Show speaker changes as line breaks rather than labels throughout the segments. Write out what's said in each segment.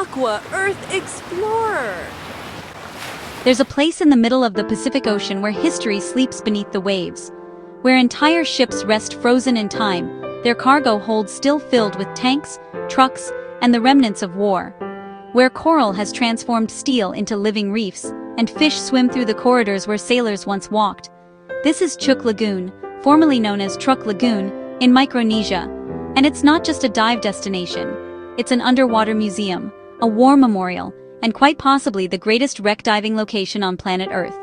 Aqua Earth Explorer.
There's a place in the middle of the Pacific Ocean where history sleeps beneath the waves, where entire ships rest frozen in time, their cargo holds still filled with tanks, trucks, and the remnants of war, where coral has transformed steel into living reefs, and fish swim through the corridors where sailors once walked. This is Chuuk Lagoon, formerly known as Truk Lagoon, in Micronesia, and it's not just a dive destination. It's an underwater museum, a war memorial, and quite possibly the greatest wreck diving location on planet Earth.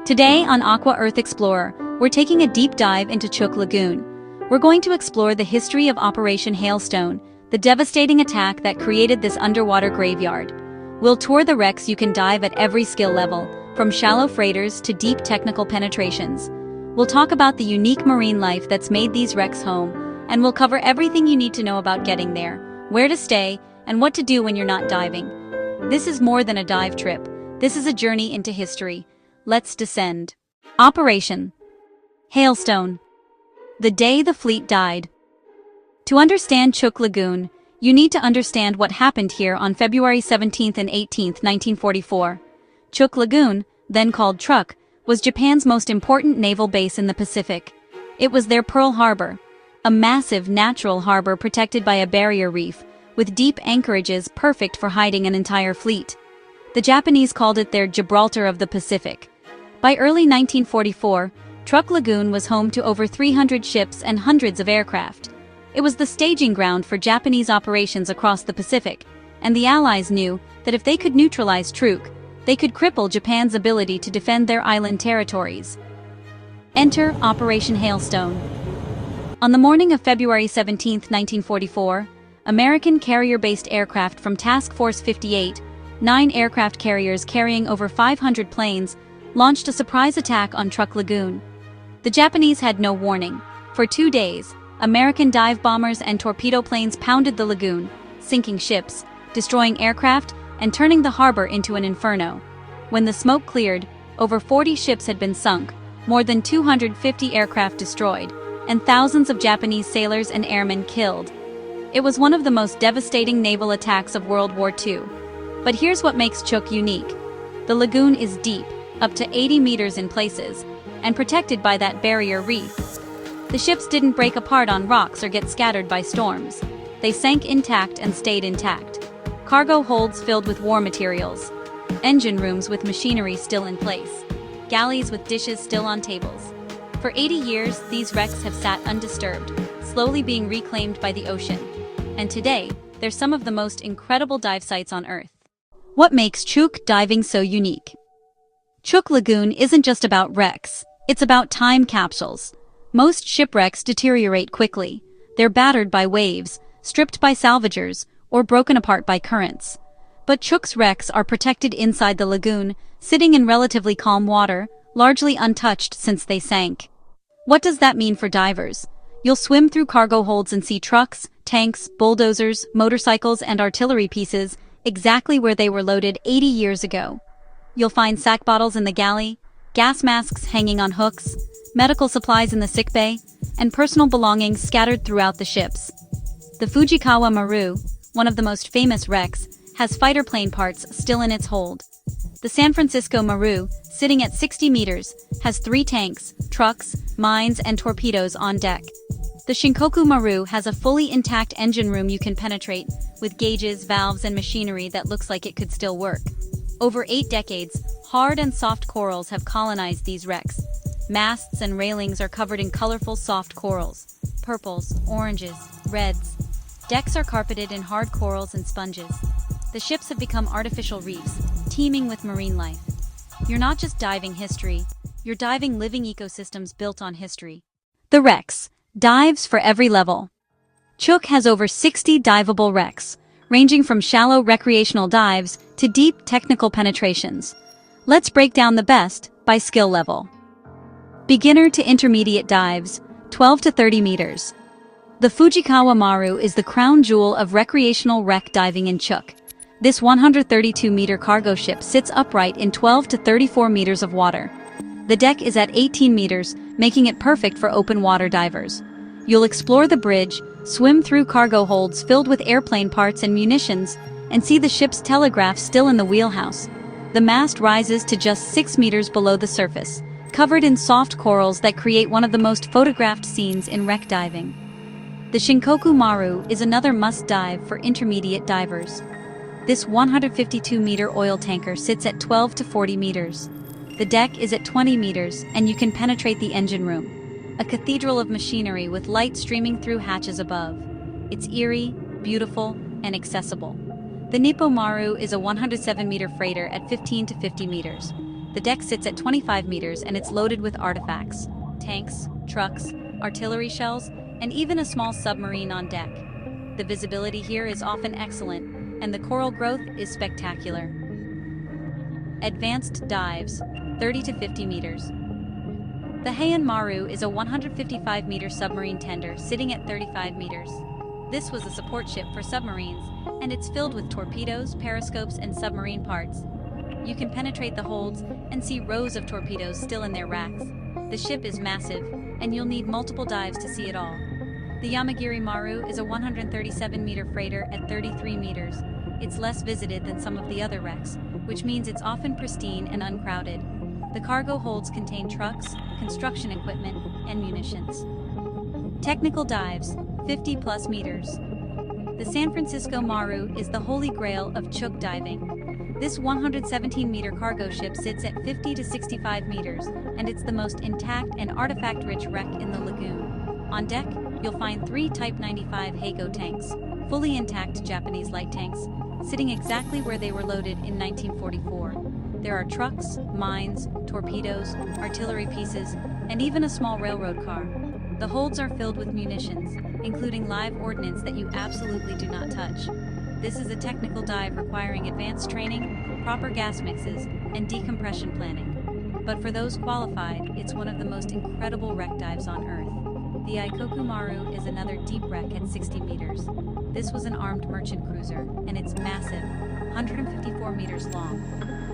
Today on Aqua Earth Explorer, we're taking a deep dive into Chuuk Lagoon. We're going to explore the history of Operation Hailstone, the devastating attack that created this underwater graveyard. We'll tour the wrecks. You can dive at every skill level, from shallow freighters to deep technical penetrations. We'll talk about the unique marine life that's made these wrecks home, and we'll cover everything you need to know about getting there, where to stay, and what to do when you're not diving. This is more than a dive trip. This is a journey into history. Let's descend. Operation Hailstone. The day the fleet died. To understand Chuuk Lagoon, you need to understand what happened here on February 17th and 18th, 1944. Chuuk Lagoon, then called Truk, was Japan's most important naval base in the Pacific. It was their Pearl Harbor, a massive natural harbor protected by a barrier reef, with deep anchorages perfect for hiding an entire fleet. The Japanese called it their Gibraltar of the Pacific. By early 1944, Truk Lagoon was home to over 300 ships and hundreds of aircraft. It was the staging ground for Japanese operations across the Pacific, and the Allies knew that if they could neutralize Truk, they could cripple Japan's ability to defend their island territories. Enter Operation Hailstone. On the morning of February 17, 1944, American carrier-based aircraft from Task Force 58, 9 aircraft carriers carrying over 500 planes, launched a surprise attack on Truk Lagoon. The Japanese had no warning. For 2 days, American dive bombers and torpedo planes pounded the lagoon, sinking ships, destroying aircraft, and turning the harbor into an inferno. When the smoke cleared, over 40 ships had been sunk, more than 250 aircraft destroyed, and thousands of Japanese sailors and airmen killed. It was one of the most devastating naval attacks of World War II. But here's what makes Chuuk unique. The lagoon is deep, up to 80 meters in places, and protected by that barrier reef. The ships didn't break apart on rocks or get scattered by storms. They sank intact and stayed intact. Cargo holds filled with war materials. Engine rooms with machinery still in place. Galleys with dishes still on tables. For 80 years, these wrecks have sat undisturbed, slowly being reclaimed by the ocean. And today, they're some of the most incredible dive sites on Earth. What makes Chuuk diving so unique? Chuuk Lagoon isn't just about wrecks, it's about time capsules. Most shipwrecks deteriorate quickly. They're battered by waves, stripped by salvagers, or broken apart by currents. But Chuuk's wrecks are protected inside the lagoon, sitting in relatively calm water, largely untouched since they sank. What does that mean for divers? You'll swim through cargo holds and see trucks, tanks, bulldozers, motorcycles, and artillery pieces exactly where they were loaded 80 years ago. You'll find sack bottles in the galley, gas masks hanging on hooks, medical supplies in the sickbay, and personal belongings scattered throughout the ships. The Fujikawa Maru, one of the most famous wrecks, has fighter plane parts still in its hold. The San Francisco Maru, sitting at 60 meters, has 3 tanks, trucks, mines, and torpedoes on deck. The Shinkoku Maru has a fully intact engine room you can penetrate, with gauges, valves, and machinery that looks like it could still work. Over 8 decades, hard and soft corals have colonized these wrecks. Masts and railings are covered in colorful soft corals, purples, oranges, reds. Decks are carpeted in hard corals and sponges. The ships have become artificial reefs, teeming with marine life. You're not just diving history, you're diving living ecosystems built on history. The wrecks. Dives for every level. Chuuk has over 60 diveable wrecks, ranging from shallow recreational dives to deep technical penetrations. Let's break down the best by skill level. Beginner to intermediate dives, 12 to 30 meters. The Fujikawa Maru is the crown jewel of recreational wreck diving in Chuuk. This 132-meter cargo ship sits upright in 12 to 34 meters of water. The deck is at 18 meters, making it perfect for open water divers. You'll explore the bridge, swim through cargo holds filled with airplane parts and munitions, and see the ship's telegraph still in the wheelhouse. The mast rises to just 6 meters below the surface, covered in soft corals that create one of the most photographed scenes in wreck diving. The Shinkoku Maru is another must-dive for intermediate divers. This 152-meter oil tanker sits at 12 to 40 meters. The deck is at 20 meters, and you can penetrate the engine room, a cathedral of machinery with light streaming through hatches above. It's eerie, beautiful, and accessible. The Nippo Maru is a 107-meter freighter at 15 to 50 meters. The deck sits at 25 meters and it's loaded with artifacts, tanks, trucks, artillery shells, and even a small submarine on deck. The visibility here is often excellent, and the coral growth is spectacular. Advanced dives, 30 to 50 meters. The Heian Maru is a 155-meter submarine tender sitting at 35 meters. This was a support ship for submarines, and it's filled with torpedoes, periscopes, and submarine parts. You can penetrate the holds and see rows of torpedoes still in their racks. The ship is massive, and you'll need multiple dives to see it all. The Yamagiri Maru is a 137-meter freighter at 33 meters. It's less visited than some of the other wrecks, which means it's often pristine and uncrowded. The cargo holds contain trucks, construction equipment, and munitions. Technical dives, 50-plus meters. The San Francisco Maru is the holy grail of Chuuk diving. This 117-meter cargo ship sits at 50 to 65 meters, and it's the most intact and artifact-rich wreck in the lagoon. On deck, you'll find 3 Type 95 Heigo tanks, fully intact Japanese light tanks, sitting exactly where they were loaded in 1944. There are trucks, mines, torpedoes, artillery pieces, and even a small railroad car. The holds are filled with munitions, including live ordnance that you absolutely do not touch. This is a technical dive requiring advanced training, proper gas mixes, and decompression planning. But for those qualified, it's one of the most incredible wreck dives on Earth. The Ikoku Maru is another deep wreck at 60 meters. This was an armed merchant cruiser, and it's massive, 154 meters long.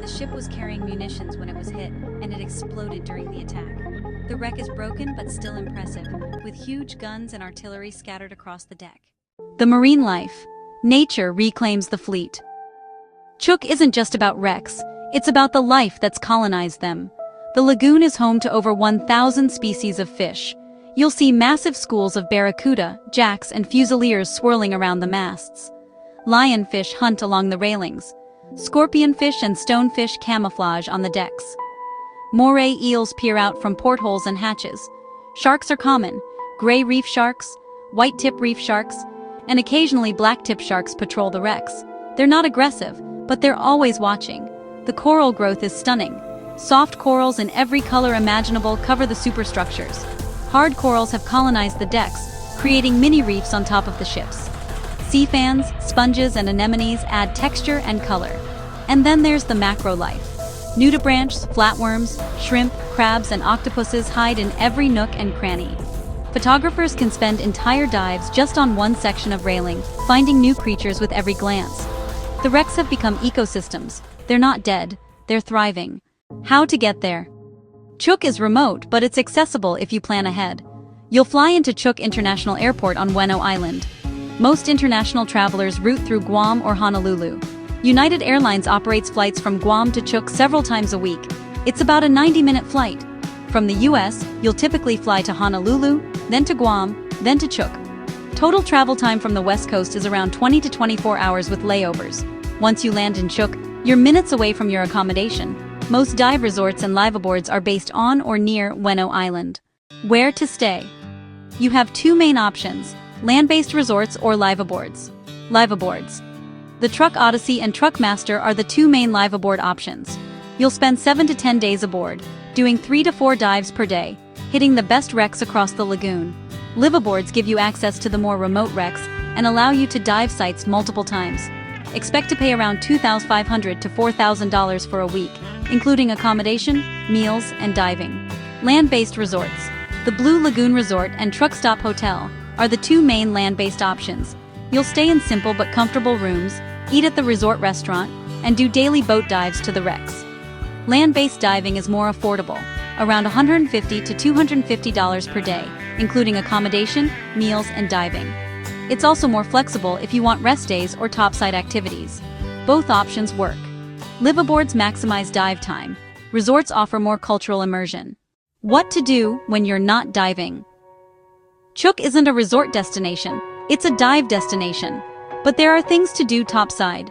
The ship was carrying munitions when it was hit, and it exploded during the attack. The wreck is broken but still impressive, with huge guns and artillery scattered across the deck. The marine life. Nature reclaims the fleet. Chuuk isn't just about wrecks, it's about the life that's colonized them. The lagoon is home to over 1,000 species of fish. You'll see massive schools of barracuda, jacks, and fusiliers swirling around the masts. Lionfish hunt along the railings. Scorpionfish and stonefish camouflage on the decks. Moray eels peer out from portholes and hatches. Sharks are common, gray reef sharks, white-tip reef sharks, and occasionally black-tip sharks patrol the wrecks. They're not aggressive, but they're always watching. The coral growth is stunning. Soft corals in every color imaginable cover the superstructures. Hard corals have colonized the decks, creating mini reefs on top of the ships. Sea fans, sponges, and anemones add texture and color. And then there's the macro life. Nudibranchs, flatworms, shrimp, crabs, and octopuses hide in every nook and cranny. Photographers can spend entire dives just on one section of railing, finding new creatures with every glance. The wrecks have become ecosystems. They're not dead, they're thriving. How to get there? Chuuk is remote, but it's accessible if you plan ahead. You'll fly into Chuuk International Airport on WWII Island. Most international travelers route through Guam or Honolulu. United Airlines operates flights from Guam to Chuuk several times a week. It's about a 90-minute flight. From the US, you'll typically fly to Honolulu, then to Guam, then to Chuuk. Total travel time from the West Coast is around 20 to 24 hours with layovers. Once you land in Chuuk, you're minutes away from your accommodation. Most dive resorts and liveaboards are based on or near WWII Island. Where to stay? You have 2 main options, land-based resorts or liveaboards. Liveaboards. The Truk Odyssey and Truk Master are the 2 main liveaboard options. You'll spend 7 to 10 days aboard, doing 3 to 4 dives per day, hitting the best wrecks across the lagoon. Liveaboards give you access to the more remote wrecks and allow you to dive sites multiple times. Expect to pay around $2,500 to $4,000 for a week, including accommodation, meals, and diving. Land-based resorts. The Blue Lagoon Resort and Truck Stop Hotel are the 2 main land-based options. You'll stay in simple but comfortable rooms, eat at the resort restaurant, and do daily boat dives to the wrecks. Land-based diving is more affordable, around $150 to $250 per day, including accommodation, meals, and diving. It's also more flexible if you want rest days or topside activities. Both options work. Liveaboards maximize dive time. Resorts offer more cultural immersion. What to do when you're not diving? Chuuk isn't a resort destination, it's a dive destination. But there are things to do topside.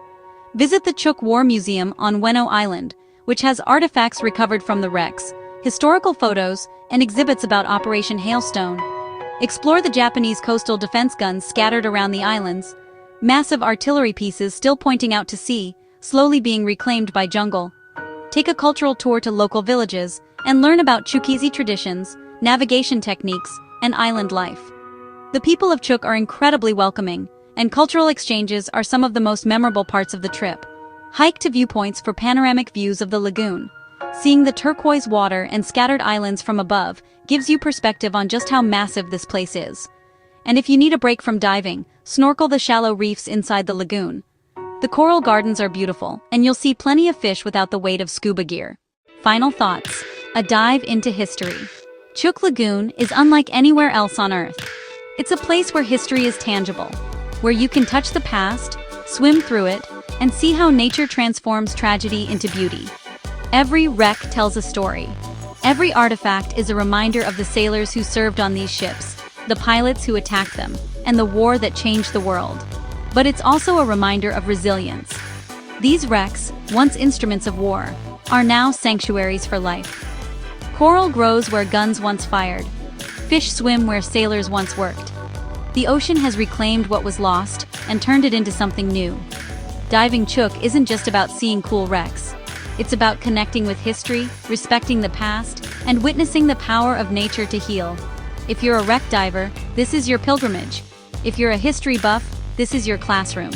Visit the Chuuk War Museum on WWII Island, which has artifacts recovered from the wrecks, historical photos, and exhibits about Operation Hailstone. Explore the Japanese coastal defense guns scattered around the islands, massive artillery pieces still pointing out to sea, slowly being reclaimed by jungle. Take a cultural tour to local villages and learn about Chuukese traditions, navigation techniques, and island life. The people of Chuuk are incredibly welcoming, and cultural exchanges are some of the most memorable parts of the trip. Hike to viewpoints for panoramic views of the lagoon. Seeing the turquoise water and scattered islands from above gives you perspective on just how massive this place is. And if you need a break from diving, snorkel the shallow reefs inside the lagoon. The coral gardens are beautiful, and you'll see plenty of fish without the weight of scuba gear. Final thoughts. A dive into history. Chuuk Lagoon is unlike anywhere else on Earth. It's a place where history is tangible, where you can touch the past, swim through it, and see how nature transforms tragedy into beauty. Every wreck tells a story. Every artifact is a reminder of the sailors who served on these ships, the pilots who attacked them, and the war that changed the world. But it's also a reminder of resilience. These wrecks, once instruments of war, are now sanctuaries for life. Coral grows where guns once fired. Fish swim where sailors once worked. The ocean has reclaimed what was lost and turned it into something new. Diving Chuuk isn't just about seeing cool wrecks. It's about connecting with history, respecting the past, and witnessing the power of nature to heal. If you're a wreck diver, this is your pilgrimage. If you're a history buff, this is your classroom.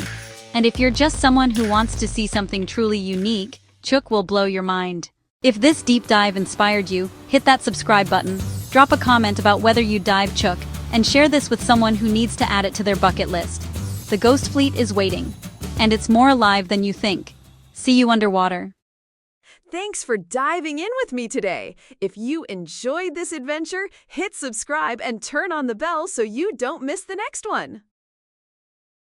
And if you're just someone who wants to see something truly unique, Chuuk will blow your mind. If this deep dive inspired you, hit that subscribe button, drop a comment about whether you dive Chuuk, and share this with someone who needs to add it to their bucket list. The Ghost Fleet is waiting, and it's more alive than you think. See you underwater.
Thanks for diving in with me today. If you enjoyed this adventure, hit subscribe and turn on the bell so you don't miss the next one.